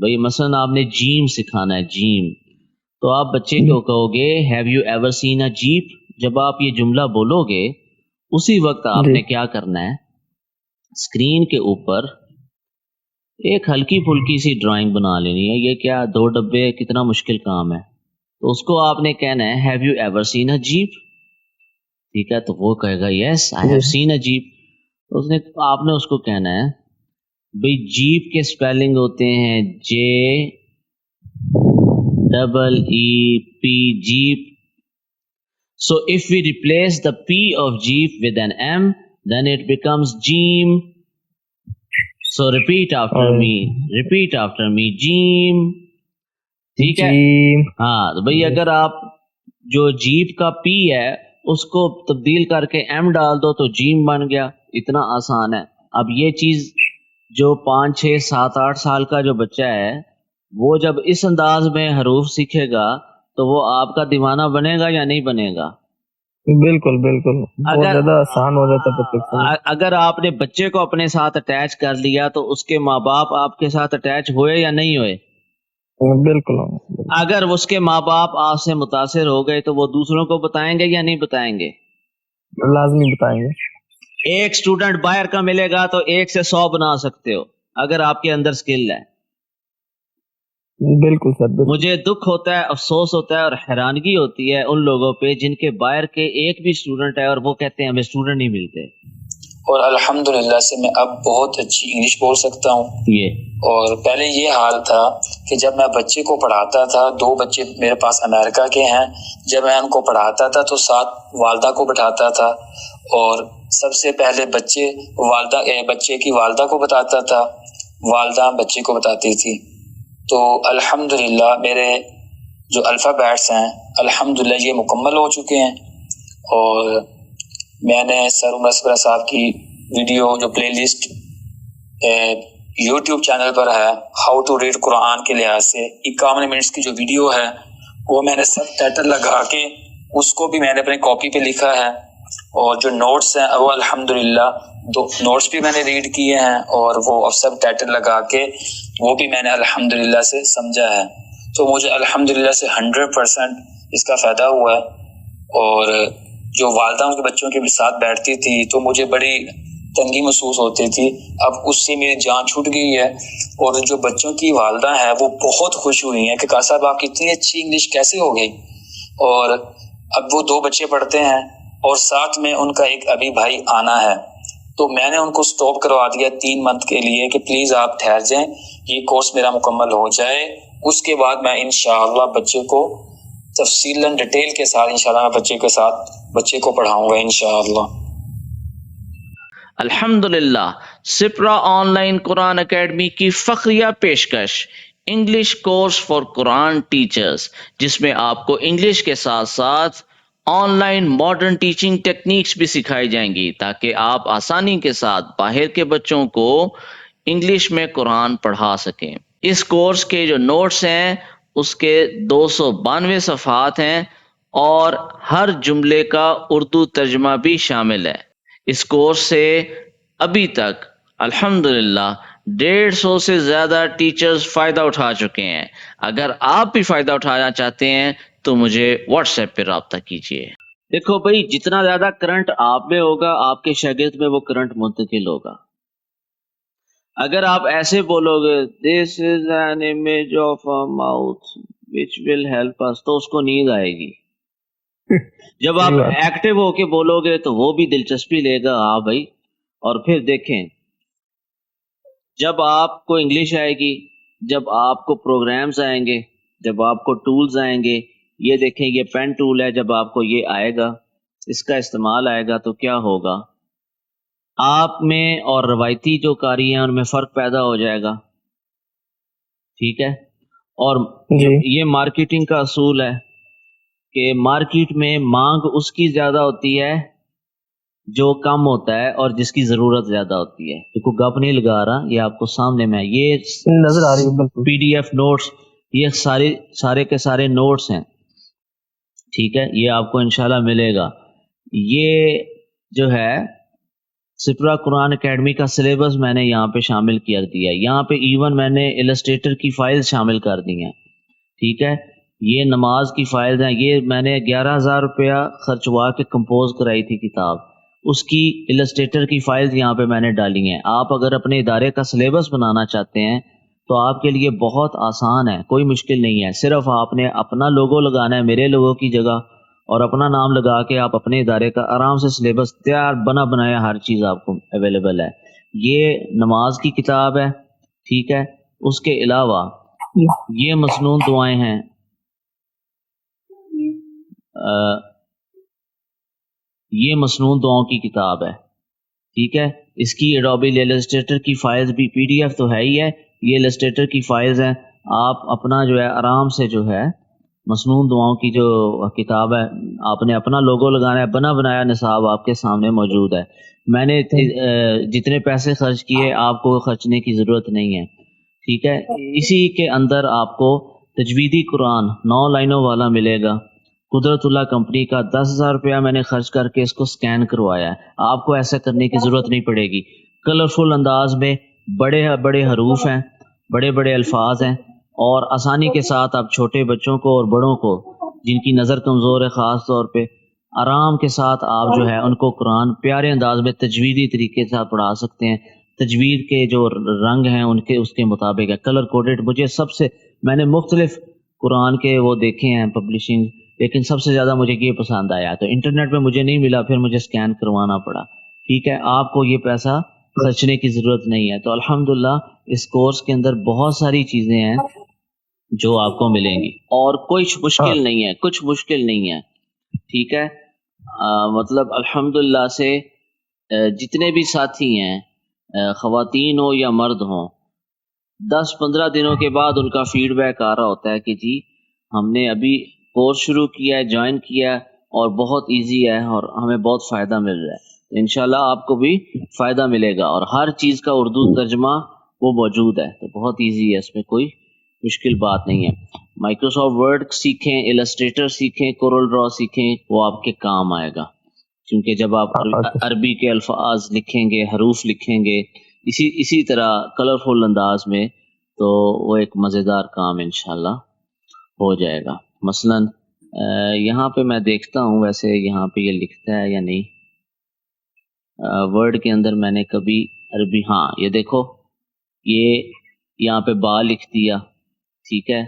بھئی مثلا آپ نے جیم سکھانا ہے، جیم، تو آپ بچے کو کہو گے have you ever seen a jeep. جب آپ یہ جملہ بولو گے اسی وقت آپ جی نے کیا کرنا ہے، اسکرین کے اوپر ایک ہلکی پھلکی سی ڈرائنگ بنا لینی ہے. یہ کیا 2 ڈبے، کتنا مشکل کام ہے. تو اس کو آپ نے کہنا ہے have you ever seen a jeep. ٹھیک ہے، تو وہ کہے گا یس آئی جی ہیو سین اے جیپ. آپ نے اس کو کہنا ہے بھئی جیپ کے اسپیلنگ ہوتے ہیں JEEP jeep. So if we replace the P of Jeep with an M, then it becomes Jeem. So repeat after اور me. Repeat after me. Jeem. ٹھیک ہے. جی ہاں تو بھئی اگر آپ جو جیپ کا پی ہے اس کو تبدیل کر کے ایم ڈال دو تو جیم بن گیا. اتنا آسان ہے. اب یہ چیز جو 5 6 7 8 سال کا جو بچہ ہے وہ جب اس انداز میں حروف سیکھے گا تو وہ آپ کا دیوانہ بنے گا یا نہیں بنے گا؟ بالکل بالکل، بہت اگر زیادہ آسان ہو جاتا ہے بچے کے سامنے۔ اگر آپ نے بچے کو اپنے ساتھ اٹیچ کر لیا تو اس کے ماں باپ آپ کے ساتھ اٹیچ ہوئے یا نہیں ہوئے؟ بالکل اگر اس کے ماں باپ آپ سے متاثر ہو گئے تو وہ دوسروں کو بتائیں گے یا نہیں بتائیں گے؟ لازمی بتائیں گے۔ ایک سٹوڈنٹ باہر کا ملے گا تو 1 سے 100 بنا سکتے ہو اگر آپ کے اندر سکل ہے. بالکل سر، بالکل۔ مجھے دکھ ہوتا ہے، افسوس ہوتا ہے اور حیرانگی ہوتی ہے ان لوگوں پہ جن کے باہر کے ایک بھی سٹوڈنٹ ہے اور وہ کہتے ہیں ہمیں سٹوڈنٹ نہیں ملتے. اور الحمدللہ سے میں اب بہت اچھی انگلش بول سکتا ہوں۔ اور پہلے یہ حال تھا کہ جب میں بچے کو پڑھاتا تھا، 2 بچے میرے پاس امریکہ کے ہیں، جب میں ان کو پڑھاتا تھا تو ساتھ والدہ کو بٹھاتا تھا اور سب سے پہلے بچے کی والدہ کو بتاتا تھا، والدہ بچے کو بتاتی تھی. تو الحمدللہ میرے جو الفابیٹس ہیں الحمدللہ یہ مکمل ہو چکے ہیں. اور میں نے سر عمر اسپرا صاحب کی ویڈیو جو پلے لسٹ یوٹیوب چینل پر ہے ہاؤ ٹو ریڈ قرآن کے لحاظ سے 51 منٹس کی جو ویڈیو ہے وہ میں نے سب ٹائٹل لگا کے اس کو بھی میں نے اپنے کاپی پہ لکھا ہے. اور جو نوٹس ہیں وہ الحمدللہ 2 نوٹس بھی میں نے ریڈ کیے ہیں اور وہ سب ٹائٹل لگا کے وہ بھی میں نے الحمدللہ سے سمجھا ہے. تو مجھے الحمدللہ سے 100% اس کا فائدہ ہوا ہے. اور جو والدہ ان کے بچوں کے ساتھ بیٹھتی تھی تو مجھے بڑی تنگی محسوس ہوتی تھی، اب اس سے میری جان چھوٹ گئی ہے. اور جو بچوں کی والدہ ہیں وہ بہت خوش ہوئی ہیں کہ کہا صاحب آپ کی اتنی اچھی انگلش کیسے ہو گئی. اور اب وہ 2 بچے پڑھتے ہیں اور ساتھ میں ان کا ایک ابھی بھائی آنا ہے. تو میں نے ان کو سٹاپ کروا دیا 3 منتھ کے لیے کہ پلیز آپ ٹھہر جائیں، یہ کورس میرا مکمل ہو جائے، اس کے بعد میں انشاءاللہ بچے کو تفصیلاً ڈیٹیل کے ساتھ انشاءاللہ میں بچے کو پڑھاؤں گا انشاءاللہ. الحمدللہ سپرا آن لائن قرآن اکیڈمی کی فخریہ پیشکش English course for Quran teachers, جس میں آپ کو انگلش کے ساتھ ساتھ on line modern teaching techniques بھی سکھائی جائیں گی تاکہ آپ آسانی کے ساتھ باہر کے بچوں کو انگلش میں قرآن پڑھا سکیں. اس کورس کے جو نوٹس ہیں اس کے 292 صفحات ہیں اور ہر جملے کا اردو ترجمہ بھی شامل ہے. اس کورس سے ابھی تک الحمدللہ 150 سے زیادہ ٹیچرز فائدہ اٹھا چکے ہیں. اگر آپ بھی فائدہ اٹھانا چاہتے ہیں تو مجھے واٹس ایپ پہ رابطہ کیجیے. دیکھو بھائی، جتنا زیادہ کرنٹ آپ میں ہوگا آپ کے شاگرد میں وہ کرنٹ منتقل ہوگا. اگر آپ ایسے بولو گے this is an image of a mouth which will help us, تو اس کو نیند آئے گی. جب آپ ایکٹیو ہو کے بولو گے تو وہ بھی دلچسپی لے گا. ہاں بھائی. اور پھر دیکھیں جب آپ کو انگلش آئے گی، جب آپ کو پروگرامز آئیں گے، جب آپ کو ٹولز آئیں گے، یہ دیکھیں یہ پین ٹول ہے، جب آپ کو یہ آئے گا اس کا استعمال آئے گا تو کیا ہوگا، آپ میں اور روایتی جو کاری ہیں ان میں فرق پیدا ہو جائے گا. ٹھیک ہے. اور یہ مارکیٹنگ کا اصول ہے کہ مارکیٹ میں مانگ اس کی زیادہ ہوتی ہے جو کم ہوتا ہے اور جس کی ضرورت زیادہ ہوتی ہے. کوئی گپ نہیں لگا رہا، یہ آپ کو سامنے میں یہ نظر آ رہی ہے. پی ڈی ایف نوٹس یہ سارے کے سارے نوٹس ہیں. ٹھیک ہے، یہ آپ کو انشاءاللہ ملے گا. یہ جو ہے سپرا قرآن اکیڈمی کا سلیبس میں نے یہاں پہ شامل کر دیا ہے. یہاں پہ ایون میں نے السٹریٹر کی فائل شامل کر دی ہیں. ٹھیک ہے, یہ نماز کی فائلز ہیں. یہ میں نے 11,000 روپیہ خرچوا کے کمپوز کرائی تھی کتاب, اس کی السٹریٹر کی فائلز یہاں پہ میں نے ڈالی ہیں. آپ اگر اپنے ادارے کا سلیبس بنانا چاہتے ہیں تو آپ کے لیے بہت آسان ہے, کوئی مشکل نہیں ہے. صرف آپ نے اپنا لوگو لگانا ہے میرے لوگو کی جگہ, اور اپنا نام لگا کے آپ اپنے ادارے کا آرام سے سلیبس تیار بنا بنایا ہر چیز آپ کو اویلیبل ہے. یہ نماز کی کتاب ہے. ٹھیک ہے, اس کے علاوہ یہ مسنون دعائیں ہیں. یہ مسنون دعاؤں کی کتاب ہے. ٹھیک ہے, اس کی ایڈوبی السٹریٹر کی فائلز بھی پی ڈی ایف تو ہے ہی ہے, یہ السٹریٹر کی فائلز ہیں. آپ اپنا جو ہے آرام سے جو ہے مسنون دعاؤں کی جو کتاب ہے, آپ نے اپنا لوگو لگانا ہے, بنا بنایا نصاب آپ کے سامنے موجود ہے. میں نے جتنے پیسے خرچ کیے آپ کو خرچنے کی ضرورت نہیں ہے. ٹھیک ہے, اسی کے اندر آپ کو تجویدی قرآن 9 لائنوں والا ملے گا. قدرت اللہ کمپنی کا 10,000 روپیہ میں نے خرچ کر کے اس کو سکین کروایا ہے. آپ کو ایسا کرنے کی ضرورت نہیں پڑے گی. کلرفل انداز میں بڑے بڑے حروف ہیں, بڑے بڑے الفاظ ہیں, اور آسانی کے ساتھ آپ چھوٹے بچوں کو اور بڑوں کو جن کی نظر کمزور ہے خاص طور پہ, آرام کے ساتھ آپ جو ہے ان کو قرآن پیارے انداز میں تجویدی طریقے سے آپ پڑھا سکتے ہیں. تجوید کے جو رنگ ہیں ان کے اس کے مطابق ہے, کلر کوڈڈ. مجھے میں نے مختلف قرآن کے وہ دیکھے ہیں پبلشنگ, لیکن سب سے زیادہ مجھے یہ پسند آیا. تو انٹرنیٹ پہ مجھے نہیں ملا, پھر مجھے سکین کروانا پڑا. ٹھیک ہے, آپ کو یہ پیسہ خرچنے کی ضرورت نہیں ہے. تو الحمدللہ اس کورس کے اندر بہت ساری چیزیں ہیں جو آپ کو ملیں گی, اور کچھ مشکل نہیں ہے, کچھ مشکل نہیں ہے. ٹھیک ہے, مطلب الحمدللہ سے جتنے بھی ساتھی ہیں, خواتین ہو یا مرد ہوں, 10-15 دنوں کے بعد ان کا فیڈ بیک آ رہا ہوتا ہے کہ جی ہم نے ابھی کورس شروع کیا ہے, جوائن کیا ہے, اور بہت ایزی ہے اور ہمیں بہت فائدہ مل رہا ہے. انشاءاللہ آپ کو بھی فائدہ ملے گا, اور ہر چیز کا اردو ترجمہ وہ موجود ہے. تو بہت ایزی ہے, اس میں کوئی مشکل بات نہیں ہے. مائکروسافٹ ورڈ سیکھیں, السٹریٹر سیکھیں, کورل ڈرا سیکھیں, وہ آپ کے کام آئے گا. کیونکہ جب آپ عربی کے الفاظ لکھیں گے, حروف لکھیں گے اسی طرح کلرفل انداز میں, تو وہ ایک مزیدار کام انشاءاللہ ہو جائے گا. مثلا یہاں پہ میں دیکھتا ہوں, ویسے یہاں پہ یہ لکھتا ہے یا نہیں ورڈ کے اندر. میں نے کبھی عربی, ہاں یہ دیکھو, یہ یہاں پہ با لکھ دیا. ٹھیک ہے,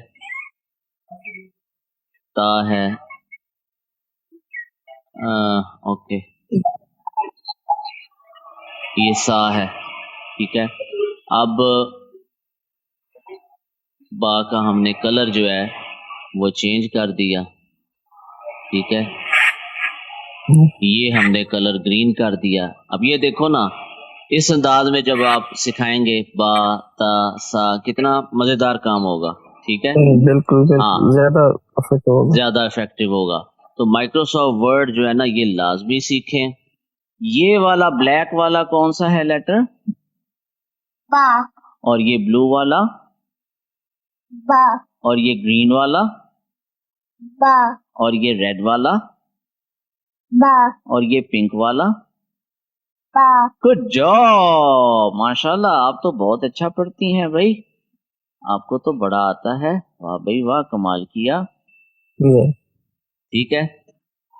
تا ہے, اوکے, یہ سا ہے. ٹھیک ہے, اب با کا ہم نے کلر جو ہے وہ چینج کر دیا. ٹھیک ہے, یہ ہم نے کلر گرین کر دیا. اب یہ دیکھو نا, اس انداز میں جب آپ سکھائیں گے با تا سا, کتنا مزیدار کام ہوگا. ٹھیک ہے, بالکل زیادہ افیکٹو ہوگا. تو مائکروسافٹ ورڈ جو ہے نا یہ لازمی سیکھیں. یہ والا بلیک والا کون سا ہے لیٹر؟ با. اور یہ بلو والا؟ با. اور یہ گرین والا؟ با. اور یہ ریڈ والا؟ با. اور یہ پنک والا؟ با. گڈ جاب, ماشاءاللہ آپ تو بہت اچھا پڑھتی ہیں بھائی, آپ کو تو بڑا آتا ہے. واہ بھائی واہ, کمال کیا. ٹھیک ہے,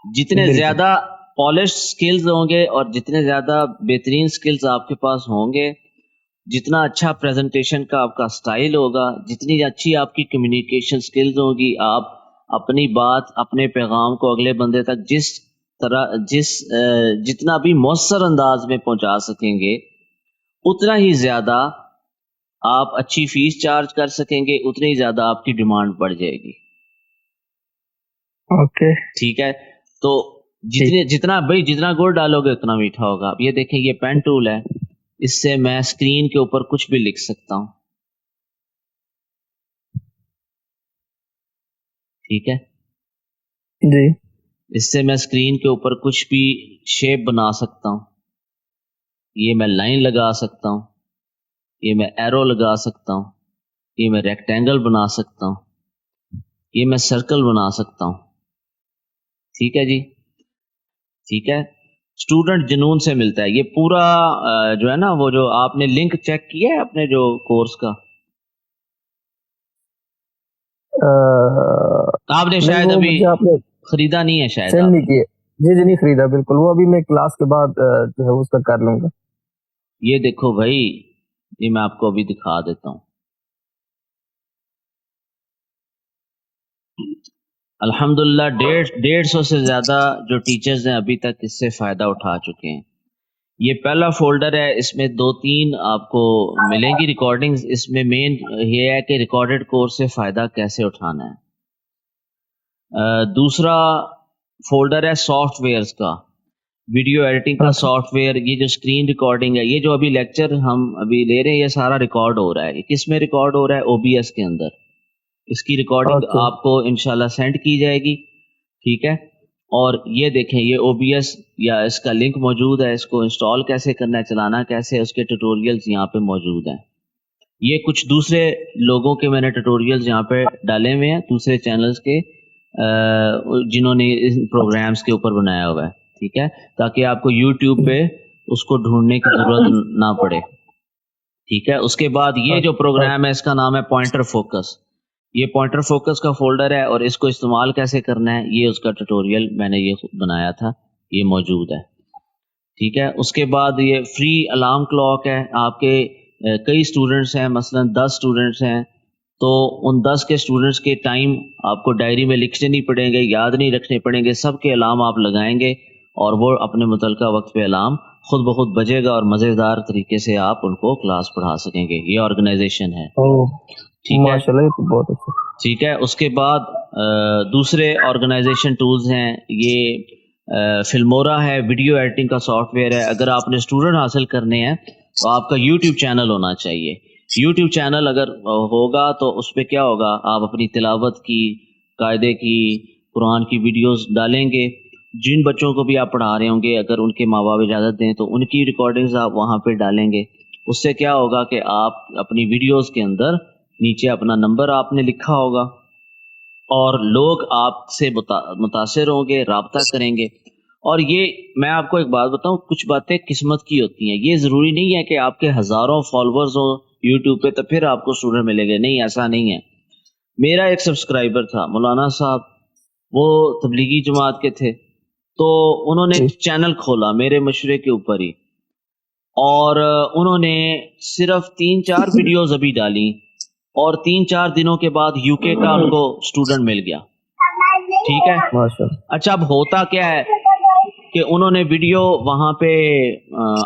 جتنے زیادہ پالش سکلز ہوں گے اور جتنے زیادہ بہترین سکلز آپ کے پاس ہوں گے, جتنا اچھا پریزنٹیشن کا آپ کا سٹائل ہوگا, جتنی اچھی آپ کی کمیونیکیشن سکلز ہوگی, آپ اپنی بات اپنے پیغام کو اگلے بندے تک جتنا بھی مؤثر انداز میں پہنچا سکیں گے, اتنا ہی زیادہ آپ اچھی فیس چارج کر سکیں گے, اتنی ہی زیادہ آپ کی ڈیمانڈ بڑھ جائے گی. اوکے, ٹھیک ہے, تو جتنا گڑ ڈالو گے اتنا میٹھا ہوگا. اب یہ دیکھیں, یہ پین ٹول ہے, اس سے میں اسکرین کے اوپر کچھ بھی لکھ سکتا ہوں. ٹھیک ہے جی, اس سے میں اسکرین کے اوپر کچھ بھی شیپ بنا سکتا ہوں. یہ میں لائن لگا سکتا ہوں, یہ میں ایرو لگا سکتا ہوں, یہ میں ریکٹینگل بنا سکتا ہوں, یہ میں سرکل بنا سکتا ہوں. ٹھیک ہے جی, ٹھیک ہے. اسٹوڈنٹ جنون سے ملتا ہے. یہ پورا جو ہے نا وہ جو آپ نے لنک چیک کیا ہے اپنے جو کورس کا, آپ نے شاید وہ ابھی مجھے آپ نے خریدا نہیں ہے شاید سینڈ آپ نہیں کیے. جی نہیں خریدا بالکل. وہ ابھی میں کلاس کے بعد جو ہے اس کا کر لوں گا. یہ دیکھو بھائی, یہ میں آپ کو ابھی دکھا دیتا ہوں. الحمدللہ 150 سے زیادہ جو ٹیچرز ہیں ابھی تک اس سے فائدہ اٹھا چکے ہیں. یہ پہلا فولڈر ہے, اس میں 2-3 آپ کو ملیں گی ریکارڈنگز. اس میں مین یہ ہے کہ ریکارڈڈ کورس سے فائدہ کیسے اٹھانا ہے. دوسرا فولڈر ہے سافٹ ویئرز کا, ویڈیو ایڈیٹنگ کا سافٹ ویئر. یہ جو اسکرین ریکارڈنگ ہے, یہ جو ابھی لیکچر ہم ابھی لے رہے ہیں یہ سارا ریکارڈ ہو رہا ہے. یہ کس میں ریکارڈ ہو رہا ہے؟ OBS کے اندر. اس کی ریکارڈنگ آپ کو انشاءاللہ سینڈ کی جائے گی, ٹھیک ہے. اور یہ دیکھیں, یہ OBS یا اس کا لنک موجود ہے. اس کو انسٹال کیسے کرنا ہے, چلانا کیسے, اس کے ٹیوٹوریلز یہاں پہ موجود ہیں. یہ کچھ دوسرے لوگوں کے میں نے ٹیوٹوریلز یہاں پہ ڈالے ہوئے ہیں, دوسرے چینلز کے جنہوں نے ان پروگرامز کے اوپر بنایا ہوا ہے, ٹھیک ہے, تاکہ آپ کو یوٹیوب پہ اس کو ڈھونڈنے کی ضرورت نہ پڑے, ٹھیک ہے. اس کے بعد یہ جو پروگرام ہے اس کا نام ہے پوائنٹر فوکس. یہ پوائنٹر فوکس کا فولڈر ہے, اور اس کو استعمال کیسے کرنا ہے یہ اس کا ٹیوٹوریل میں نے یہ بنایا تھا, یہ موجود ہے, ٹھیک ہے. اس کے بعد یہ فری الارم کلاک ہے. آپ کے کئی اسٹوڈنٹس ہیں, مثلا 10 اسٹوڈنٹس ہیں, تو ان 10 کے اسٹوڈنٹس کے ٹائم آپ کو ڈائری میں لکھنے نہیں پڑیں گے, یاد نہیں رکھنے پڑیں گے. سب کے الارم آپ لگائیں گے اور وہ اپنے متعلقہ وقت پہ الارم خود بخود بجے گا, اور مزیدار طریقے سے آپ ان کو کلاس پڑھا سکیں گے. یہ آرگنائزیشن ہے, ٹھیک ہے, بہت اچھا, ٹھیک ہے. اس کے بعد دوسرے آرگنائزیشن ٹولز ہیں. یہ فلمورا ہے, ویڈیو ایڈیٹنگ کا سافٹ ویئر ہے. اگر آپ نے اسٹوڈنٹ حاصل کرنے ہیں تو آپ کا یوٹیوب چینل ہونا چاہیے. یوٹیوب چینل اگر ہوگا تو اس پہ کیا ہوگا, آپ اپنی تلاوت کی, قاعدے کی, قرآن کی ویڈیوز ڈالیں گے. جن بچوں کو بھی آپ پڑھا رہے ہوں گے, اگر ان کے ماں باپ اجازت دیں تو ان کی ریکارڈنگز آپ وہاں پہ ڈالیں گے. اس سے کیا ہوگا کہ آپ اپنی ویڈیوز کے اندر نیچے اپنا نمبر آپ نے لکھا ہوگا, اور لوگ آپ سے متاثر ہوں گے, رابطہ کریں گے. اور یہ میں آپ کو ایک بات بتاؤں, کچھ باتیں قسمت کی ہوتی ہیں. یہ ضروری نہیں ہے کہ آپ کے ہزاروں فالوورز ہوں یوٹیوب پہ تو پھر آپ کو اسٹوڈنٹ ملے گا, نہیں, ایسا نہیں ہے. میرا ایک سبسکرائبر تھا, مولانا صاحب, وہ تبلیغی جماعت کے تھے, تو انہوں نے چینل کھولا میرے مشورے کے اوپر ہی, اور انہوں نے صرف 3-4 ویڈیوز ابھی ڈالی, اور 3-4 دنوں کے بعد UK کا ان کو اسٹوڈنٹ مل گیا, ٹھیک ہے. اچھا, اب ہوتا کیا ہے کہ انہوں نے ویڈیو وہاں پہ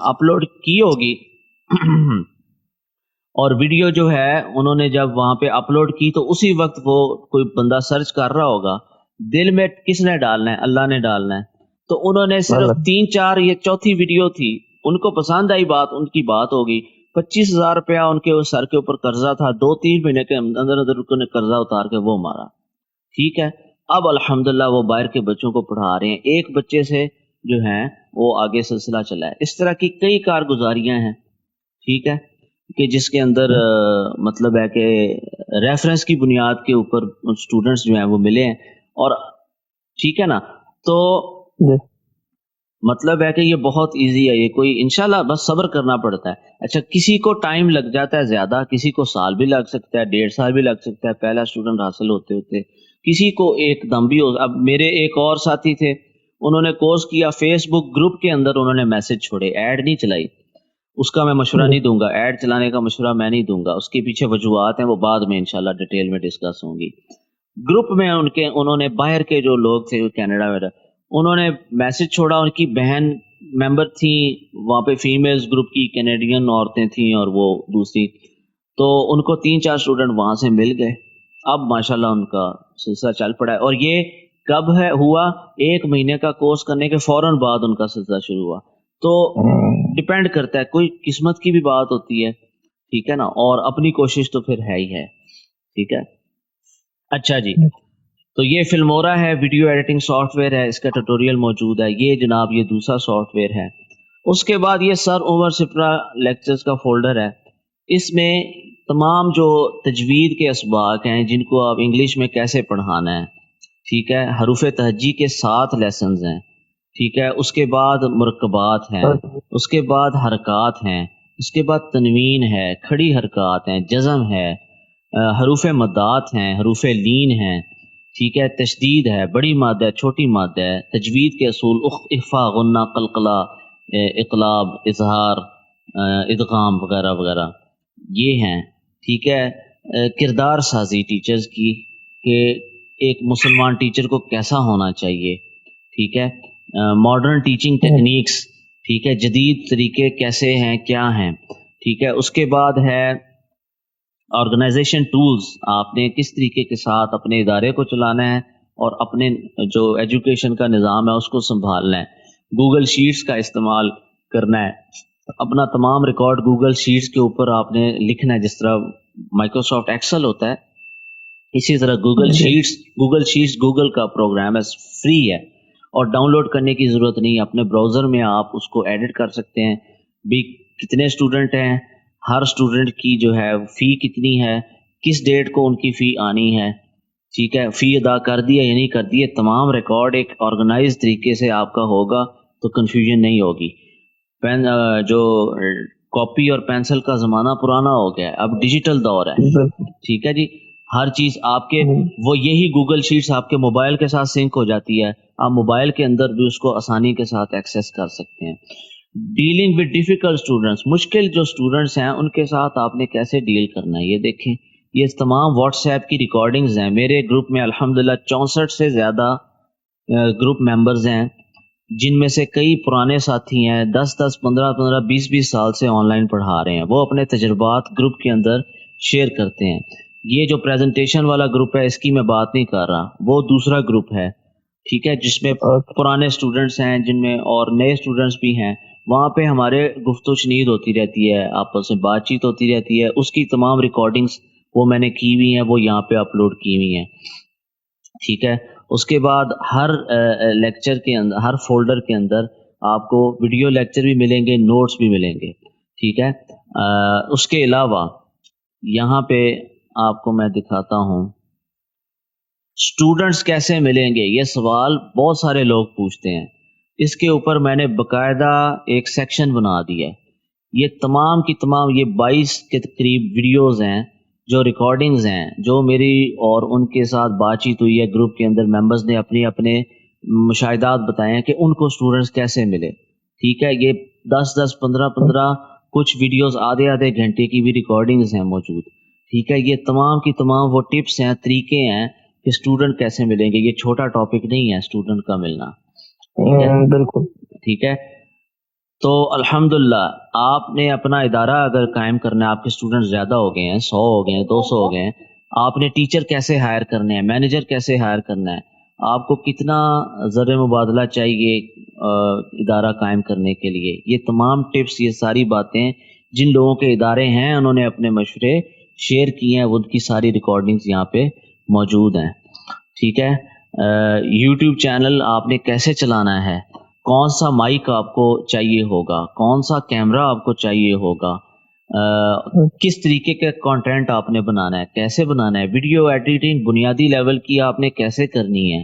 اپلوڈ کی ہوگی اور ویڈیو جو ہے انہوں نے جب وہاں پہ اپلوڈ کی تو اسی وقت وہ کوئی بندہ سرچ کر رہا ہوگا, دل میں کس نے ڈالنا ہے, اللہ نے ڈالنا ہے. تو انہوں نے صرف 3-4, یہ چوتھی ویڈیو تھی, ان کو پسند آئی بات, ان کی بات ہوگی. 25,000 روپیہ ان کے سر کے اوپر قرضہ تھا, 2-3 مہینے کے اندر انہوں نے قرضہ اتار کے وہ مارا, ٹھیک ہے. اب الحمدللہ وہ باہر کے بچوں کو پڑھا رہے ہیں, ایک بچے سے جو ہیں وہ آگے سلسلہ چلا ہے. اس طرح کی کئی کارگزاریاں ہیں, ٹھیک ہے, کہ جس کے اندر مطلب ہے کہ ریفرنس کی بنیاد کے اوپر اسٹوڈنٹس جو ہیں وہ ملے ہیں, اور ٹھیک ہے نا. تو مطلب ہے کہ یہ بہت ایزی ہے, یہ کوئی انشاءاللہ بس صبر کرنا پڑتا ہے. اچھا, کسی کو ٹائم لگ جاتا ہے زیادہ, کسی کو سال بھی لگ سکتا ہے, 1.5 سال بھی لگ سکتا ہے پہلا اسٹوڈنٹ حاصل ہوتے ہوتے, کسی کو ایک دم بھی ہو. اب میرے ایک اور ساتھی تھے, انہوں نے کورس کیا, فیس بک گروپ کے اندر انہوں نے میسج چھوڑے, ایڈ نہیں چلائی. اس کا میں مشورہ نہیں دوں گا, ایڈ چلانے کا مشورہ میں نہیں دوں گا, اس کے پیچھے وجوہات ہیں, وہ بعد میں انشاءاللہ ڈیٹیل میں ڈسکس ہوں گی. گروپ میں انہوں نے باہر کے جو لوگ تھے کینیڈا میں, انہوں نے میسج چھوڑا, ان کی بہن ممبر تھیں وہاں پہ, فیمیلز گروپ کی, کینیڈین عورتیں تھیں اور وہ دوسری, تو ان کو 3-4 اسٹوڈنٹ وہاں سے مل گئے. اب ماشاءاللہ ان کا سلسلہ چل پڑا ہے, اور یہ کب ہے ہوا, 1 مہینے کا کورس کرنے کے فوراً بعد ان کا سلسلہ شروع ہوا. تو ڈپینڈ کرتا ہے, کوئی قسمت کی بھی بات ہوتی ہے, ٹھیک ہے نا, اور اپنی کوشش تو پھر ہے ہی ہے, ٹھیک ہے. اچھا جی, تو یہ فلمورا ہے, ویڈیو ایڈیٹنگ سافٹ ویئر ہے, اس کا ٹیوٹوریل موجود ہے. یہ جناب یہ دوسرا سافٹ ویئر ہے. اس کے بعد یہ سر عمر سپرا لیکچرز کا فولڈر ہے. اس میں تمام جو تجوید کے اسباق ہیں جن کو آپ انگلش میں کیسے پڑھانا ہے, ٹھیک ہے, حروف تہجی کے 7 لیسنز ہیں, ٹھیک ہے. اس کے بعد مرکبات ہیں, اس کے بعد حرکات ہیں, اس کے بعد تنوین ہے, کھڑی حرکات ہیں, جزم ہے, حروف مدات ہیں, حروف لین ہیں, ٹھیک ہے, تشدید ہے, بڑی مادہ ہے, چھوٹی مادہ ہے, تجوید کے اصول, اخفا, غنہ, قلقلہ, اقلاب, اظہار, ادغام وغیرہ وغیرہ یہ ہیں. ٹھیک ہے. کردار سازی ٹیچرز کی کہ ایک مسلمان ٹیچر کو کیسا ہونا چاہیے. ٹھیک ہے. ماڈرن ٹیچنگ ٹیکنیکس, ٹھیک ہے, جدید طریقے کیسے ہیں, کیا ہیں. ٹھیک ہے. اس کے بعد ہے آرگنائزیشن ٹولز, آپ نے کس طریقے کے ساتھ اپنے ادارے کو چلانا ہے اور اپنے جو ایجوکیشن کا نظام ہے اس کو سنبھالنا ہے. گوگل شیٹس کا استعمال کرنا ہے, اپنا تمام ریکارڈ گوگل شیٹس کے اوپر آپ نے لکھنا ہے. جس طرح مائکروسافٹ ایکسل ہوتا ہے اسی طرح گوگل شیٹس گوگل کا پروگرام ہے, فری ہے اور ڈاؤن لوڈ کرنے کی ضرورت نہیں ہے. اپنے براؤزر میں آپ اس کو ایڈٹ کر سکتے ہیں. بھی کتنے اسٹوڈنٹ ہیں, ہر اسٹوڈنٹ کی جو ہے فی کتنی ہے, کس ڈیٹ کو ان کی فی آنی ہے. ٹھیک ہے. فی ادا کر دیا یا نہیں کر دیا, تمام ریکارڈ ایک آرگنائز طریقے سے آپ کا ہوگا تو کنفیوژن نہیں ہوگی. جو کاپی اور پینسل کا زمانہ پرانا ہو گیا ہے, اب ڈیجیٹل دور ہے. ٹھیک ہے جی. ہر چیز آپ کے وہ یہی گوگل شیٹس آپ کے موبائل کے ساتھ سنک ہو جاتی ہے, آپ موبائل کے اندر بھی اس کو آسانی کے ساتھ ایکسیس کر سکتے ہیں. ڈیلنگ ود ڈیفیکلٹ اسٹوڈنٹس, مشکل جو اسٹوڈنٹس ہیں ان کے ساتھ آپ نے کیسے ڈیل کرنا ہے. یہ دیکھیں, یہ تمام واٹس ایپ کی ریکارڈنگز ہیں. میرے گروپ میں الحمدللہ 64 سے زیادہ گروپ ممبرز ہیں, جن میں سے کئی پرانے ساتھی ہیں, 10 15 20 سال سے آن لائن پڑھا رہے ہیں. وہ اپنے تجربات گروپ کے اندر شیئر کرتے ہیں. یہ جو پریزنٹیشن والا گروپ ہے اس کی میں بات نہیں کر رہا, وہ دوسرا گروپ ہے. ٹھیک ہے. جس میں پرانے اسٹوڈنٹس ہیں جن میں اور نئے اسٹوڈنٹس بھی ہیں. وہاں پہ ہمارے گفت و شنید ہوتی رہتی ہے, آپس میں بات چیت ہوتی رہتی ہے. اس کی تمام ریکارڈنگز وہ میں نے کی ہوئی ہیں, وہ یہاں پہ اپلوڈ کی ہوئی ہیں. ٹھیک ہے. اس کے بعد ہر لیکچر کے اندر, ہر فولڈر کے اندر آپ کو ویڈیو لیکچر بھی ملیں گے, نوٹس بھی ملیں گے. ٹھیک ہے. اس کے علاوہ یہاں پہ آپ کو میں دکھاتا ہوں اسٹوڈنٹس کیسے ملیں گے. یہ سوال بہت سارے لوگ پوچھتے ہیں. اس کے اوپر میں نے باقاعدہ ایک سیکشن بنا دیا ہے. یہ تمام کی تمام یہ 22 کے قریب ویڈیوز ہیں جو ریکارڈنگز ہیں, جو میری اور ان کے ساتھ بات چیت ہوئی ہے. گروپ کے اندر ممبرز نے اپنے مشاہدات بتائے ہیں کہ ان کو اسٹوڈنٹس کیسے ملے. ٹھیک ہے. یہ 10 15 کچھ ویڈیوز آدھے گھنٹے کی بھی ریکارڈنگز ہیں موجود. ٹھیک ہے. یہ تمام کی تمام وہ ٹپس ہیں, طریقے ہیں کہ اسٹوڈنٹ کیسے ملیں گے. یہ چھوٹا ٹاپک نہیں ہے اسٹوڈنٹ کا ملنا. بالکل. ٹھیک ہے. تو الحمدللہ آپ نے اپنا ادارہ اگر قائم کرنا ہے, آپ کے اسٹوڈنٹ زیادہ ہو گئے ہیں, 100 ہو گئے ہیں, 200 ہو گئے ہیں, آپ نے ٹیچر کیسے ہائر کرنے ہیں, مینیجر کیسے ہائر کرنا ہے, آپ کو کتنا زر مبادلہ چاہیے ادارہ قائم کرنے کے لیے. یہ تمام ٹپس, یہ ساری باتیں جن لوگوں کے ادارے ہیں انہوں نے اپنے مشورے شیئر کیے ہیں, ان کی ساری ریکارڈنگز یہاں پہ موجود ہیں. ٹھیک ہے. یوٹیوب چینل آپ نے کیسے چلانا ہے, کون سا مائک آپ کو چاہیے ہوگا, کون سا کیمرہ آپ کو چاہیے ہوگا, کس طریقے کا کنٹینٹ آپ نے بنانا ہے, کیسے بنانا ہے, ویڈیو ایڈیٹنگ بنیادی لیول کی آپ نے کیسے کرنی ہے.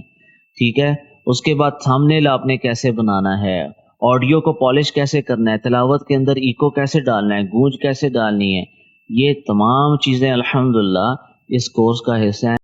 ٹھیک ہے. اس کے بعد تھمبنیل آپ نے کیسے بنانا ہے, آڈیو کو پالش کیسے کرنا ہے, تلاوت کے اندر ایکو کیسے ڈالنا ہے, گونج کیسے ڈالنی ہے. یہ تمام چیزیں الحمدللہ اس کورس کا حصہ ہیں.